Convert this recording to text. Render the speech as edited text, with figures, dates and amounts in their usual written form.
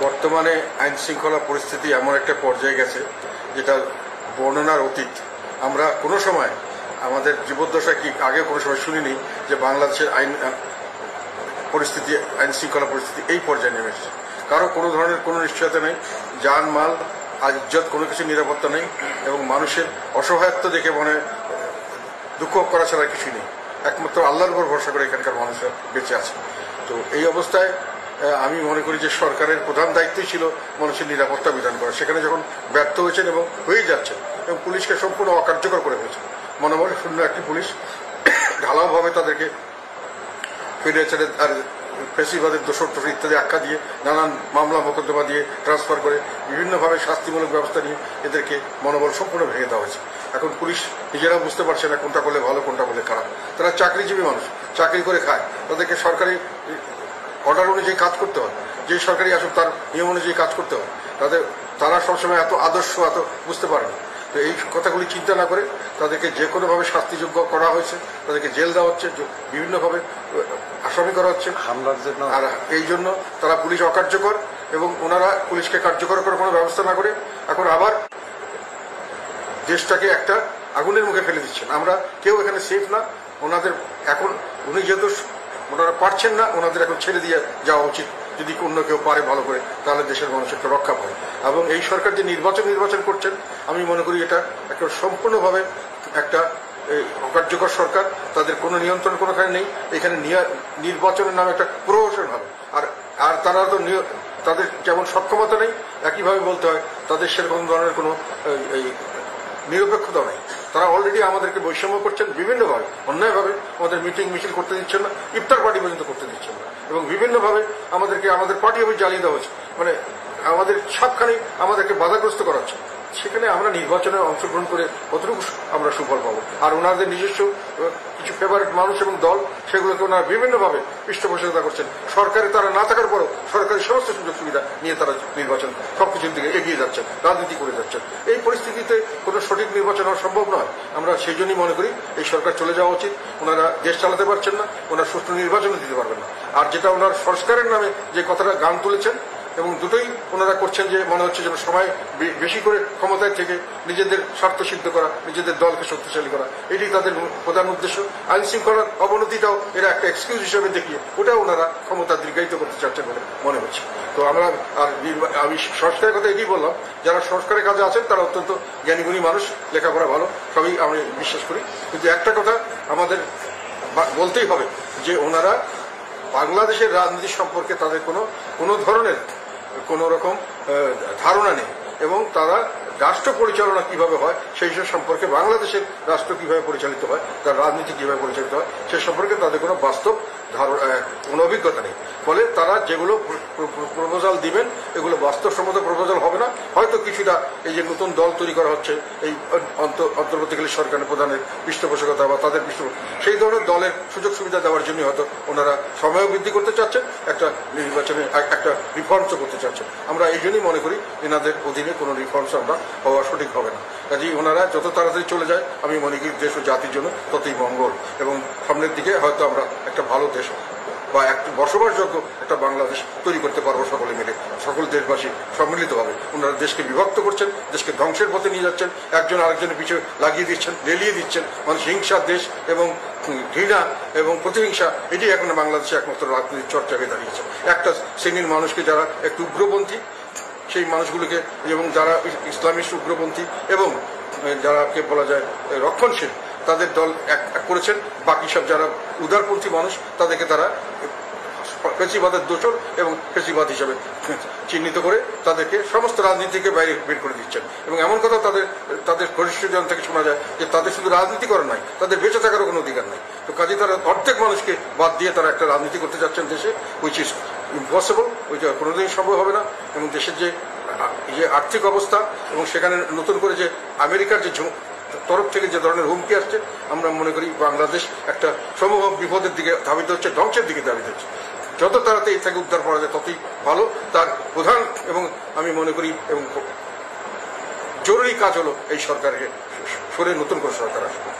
বর্তমানে আইন শৃঙ্খলা পরিস্থিতি এমন একটা পর্যায়ে গেছে যেটা বর্ণনার অতীত। আমরা কোনো সময় আমাদের জীবদ্দশা কি আগে কোনো সময় শুনিনি যে বাংলাদেশের আইন শৃঙ্খলা পরিস্থিতি এই পর্যায়ে নেমে এসেছে। কারো কোনো ধরনের কোনো নিশ্চয়তা নেই, জান মাল আর ইজ্জত কোনো কিছু নিরাপত্তা নেই, এবং মানুষের অসহায়ত্ব দেখে মনে দুঃখ করা ছাড়া কিছুই নেই। একমাত্র আল্লাহর উপর ভরসা করে এখানকার মানুষরা বেঁচে আছে। তো এই অবস্থায় আমি মনে করি যে সরকারের প্রধান দায়িত্বই ছিল মানুষের নিরাপত্তা বিধান করা। সেখানে যখন ব্যর্থ হয়েছেন এবং হয়ে যাচ্ছেন এবং পুলিশকে সম্পূর্ণ অকার্যকর করে ফেলেছে, মনোবল শূন্য একটি পুলিশ ঢালাওভাবে তাদেরকে ফেডারেশনের আর ফেসিবাদের দোষর টোষর ইত্যাদি আখ্যা দিয়ে নানান মামলা মোকদ্দমা দিয়ে ট্রান্সফার করে বিভিন্নভাবে শাস্তিমূলক ব্যবস্থা নিয়ে এদেরকে মনোবল সম্পূর্ণ ভেঙে দেওয়া হয়েছে। এখন পুলিশ নিজেরা বুঝতে পারছে না কোনটা করলে ভালো কোনটা করলে খারাপ। তারা চাকরিজীবী মানুষ, চাকরি করে খায়, তাদেরকে সরকারি অর্ডার অনুযায়ী কাজ করতে হয়, যে সরকারি আসুক তার নিয়ম অনুযায়ী কাজ করতে হয়। তারা সবসময় এত আদর্শ এত বুঝতে পারে না। তো এই কথাগুলি চিন্তা না করে তাদেরকে যে কোনোভাবে শাস্তিযোগ্য করা হয়েছে, তাদেরকে জেল দেওয়া হচ্ছে, বিভিন্নভাবে আসামি করা হচ্ছে হামলার জন্য। আর এই জন্য তারা পুলিশ অকার্যকর এবং ওনারা পুলিশকে কার্যকর করার কোনো ব্যবস্থা না করে এখন আবার দেশটাকে একটা আগুনের মুখে ফেলে দিচ্ছেন। আমরা কেউ এখানে সেফ না। ওনাদের এখন উনি যেহেতু ওনারা পারছেন না, ওনাদের এখন ছেড়ে দিয়ে যাওয়া উচিত। যদি অন্য কেউ পারে ভালো করে, তাহলে দেশের মানুষ একটা রক্ষা পায়। এবং এই সরকার যে নির্বাচন করছেন, আমি মনে করি এটা একটা সম্পূর্ণভাবে একটা অকার্যকর সরকার। তাদের কোনো নিয়ন্ত্রণ কোনোখানে নেই। এখানে নির্বাচনের নামে একটা প্রহসন হবে। আর তারা তো তাদের যেমন সক্ষমতা নেই, একইভাবে বলতে হয় তাদের সেরকম ধরনের কোনো নিরপেক্ষতা নেই। তারা অলরেডি আমাদেরকে বৈষম্য করছেন বিভিন্নভাবে, অন্যায়ভাবে আমাদের মিটিং মিছিল করতে দিচ্ছেন না, ইফতার পার্টি পর্যন্ত করতে দিচ্ছেন না, এবং বিভিন্নভাবে আমাদের পার্টি অফিস জ্বালিয়ে দেওয়া হচ্ছে। মানে আমাদের সবখানে আমাদেরকে বাধাগ্রস্ত করা হচ্ছে। সেখানে আমরা নির্বাচনে অংশগ্রহণ করে কতটুকু আমরা সুফল পাবো? আর ওনাদের নিজস্ব কিছু ফেভারিট মানুষ এবং দল, সেগুলোকে ওনারা বিভিন্নভাবে পৃষ্ঠপোষকতা করছেন। সরকারে তারা না থাকার পরও সরকারি সমস্ত সুযোগ সুবিধা নিয়ে তারা নির্বাচন সবকিছুর দিকে এগিয়ে যাচ্ছেন, রাজনীতি করে যাচ্ছেন। এই পরিস্থিতিতে কোনো সঠিক নির্বাচন হওয়া সম্ভব নয়। আমরা সেই জন্যই মনে করি এই সরকার চলে যাওয়া উচিত। ওনারা দেশ চালাতে পারছেন না, ওনারা সুষ্ঠু নির্বাচনও দিতে পারবেন না। আর যেটা ওনার সংস্কারের নামে যে কথাটা গান তুলেছেন, এবং দুটোই ওনারা করছেন যে মনে হচ্ছে যেন সময় বেশি করে ক্ষমতায় থেকে নিজেদের স্বার্থ সিদ্ধ করা, নিজেদের দলকে শক্তিশালী করা, এটি তাদের প্রধান উদ্দেশ্য। আইন শৃঙ্খলার অবনতিটাও এরা একটা এক্সকিউজ হিসেবে দেখিয়ে ওটাও ওনারা ক্ষমতা দীর্ঘায়িত করতে চাচ্ছেন বলে মনে হচ্ছে। তো আমি সংস্কারের কথা এটি বললাম, যারা সংস্কারের কাজে আছেন তারা অত্যন্ত জ্ঞানীগুণী মানুষ, লেখাপড়া ভালো, সবই আমি বিশ্বাস করি। কিন্তু একটা কথা আমাদের বলতেই হবে যে ওনারা বাংলাদেশের রাজনীতি সম্পর্কে তাদের কোনো ধরনের কোন রকম ধারণা নেই, এবং তারা রাষ্ট্র পরিচালনা কিভাবে হয় সেই সম্পর্কে, বাংলাদেশের রাষ্ট্র কিভাবে পরিচালিত হয়, তার রাজনীতি কিভাবে পরিচালিত হয় সে সম্পর্কে তাদের কোনো বাস্তব কোনো অভিজ্ঞতা নেই। ফলে তারা যেগুলো প্রপোজাল দিবেন এগুলো বাস্তবসম্মত প্রপোজাল হবে না। হয়তো কিছুটা এই যে নতুন দল তৈরি করা হচ্ছে এই অন্তর্বর্তীকালীন সরকারের প্রধানের পৃষ্ঠপোষকতা বা তাদের সেই ধরনের দলের সুযোগ সুবিধা দেওয়ার জন্য হয়তো ওনারা সময় বৃদ্ধি করতে চাচ্ছেন, একটা নির্বাচনে একটা রিফর্মসও করতে চাচ্ছেন। আমরা এই জন্যই মনে করি এনাদের অধীনে কোনো রিফর্মস আমরা হওয়া সঠিক হবে না। কাজেই ওনারা যত তাড়াতাড়ি চলে যায় আমি মনে করি দেশ ও জাতির জন্য ততই মঙ্গল, এবং সামনের দিকে হয়তো আমরা একটা ভালো দেশ বা একটা বসবাসযোগ্য একটা বাংলাদেশ তৈরি করতে পারবো সকলে মিলে, সকল দেশবাসী সম্মিলিতভাবে। ওনারা দেশকে বিভক্ত করছেন, দেশকে ধ্বংসের পথে নিয়ে যাচ্ছেন, একজন আরেকজনের পিছনে লাগিয়ে দিচ্ছেন, লেলিয়ে দিচ্ছেন। মানুষ হিংসার দেশ এবং ঘৃণা এবং প্রতিহিংসা, এটি এখন বাংলাদেশে একমাত্র রাজনীতির চর্চা হয়ে দাঁড়িয়েছে। একটা শ্রেণীর মানুষকে যারা একটু উগ্রপন্থী, সেই মানুষগুলোকে, এবং যারা ইসলামিস্ট উগ্রপন্থী এবং যারাকে বলা যায় রক্ষণশীল, তাদের দল এক করেছেন। বাকি সব যারা উদারপন্থী মানুষ তাদেরকে তারা ফেসিবাদের দোষর এবং ফেসিবাদ হিসাবে চিহ্নিত করে তাদেরকে সমস্ত রাজনীতিকে বাইরে বের করে দিচ্ছেন। এবং এমন কথা তাদের ঘনিষ্ঠজন থেকে শোনা যায় যে তাদের শুধু রাজনীতি করার নয়, তাদের বেঁচে থাকারও কোনো অধিকার নেই। তো কাজে তারা অর্ধেক মানুষকে বাদ দিয়ে তারা একটা রাজনীতি করতে যাচ্ছেন দেশে, হুইচ ইজ ইম্পসিবল, ওইটা কোনোদিন সম্ভব হবে না। এবং দেশের যে আর্থিক অবস্থা এবং সেখানে নতুন করে যে আমেরিকার যে তরফ থেকে যে ধরনের হুমকি আসছে, আমরা মনে করি বাংলাদেশ একটা সমূহ বিপদের দিকে ধাবিত হচ্ছে, ধ্বংসের দিকে ধাবিত হচ্ছে। যত তাড়াতাড়ি এই থেকে উদ্ধার করা যায় ততই ভালো। তার প্রধান এবং আমি মনে করি এবং জরুরি কাজ হলো এই সরকারকে সরে নতুন করে সরকার আসবে।